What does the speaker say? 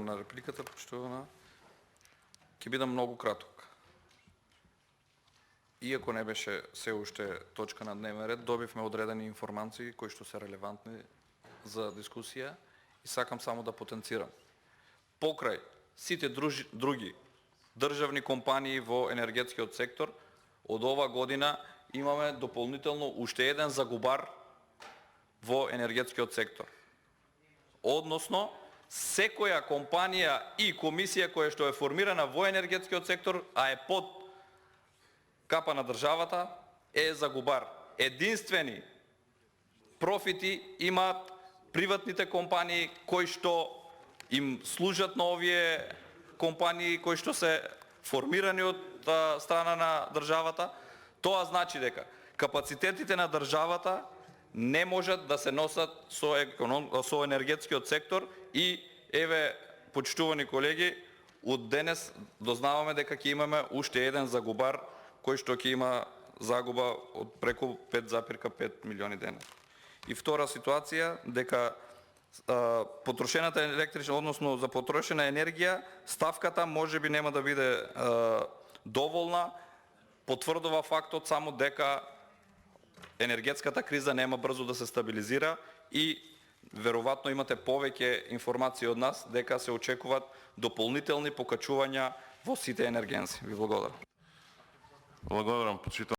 благодарам на репликата, почитувана. Ќе бидам многу краток. Иако не беше се уште точка на дневен ред, добивме одредени информации кои што се релевантни за дискусија и сакам само да потенцирам. Покрај сите други државни компании во енергетскиот сектор, од ова година имаме дополнително уште еден загубар во енергетскиот сектор. Односно, секоја компанија и комисија која што е формирана во енергетскиот сектор, а е под капа на државата, е загубар. Единствени профити имаат приватните компании кои што им служат на овие компании кои што се формирани од страна на државата. Тоа значи дека капацитетите на државата не можат да се носат со енергетскиот сектор и еве, почитувани колеги, од денес дознаваме дека ќе имаме уште еден загубар кој што ќе има загуба од преку 5,5 милиони денари. И втора ситуација, дека потрошената електрична, односно за потрошена енергија, ставката можеби нема да биде доволна, потврдува фактот само дека енергетската криза нема брзо да се стабилизира и веројатно имате повеќе информации од нас дека се очекуваат дополнителни покачувања во сите енергенси. Ви благодарам. Благодарам, почитувам.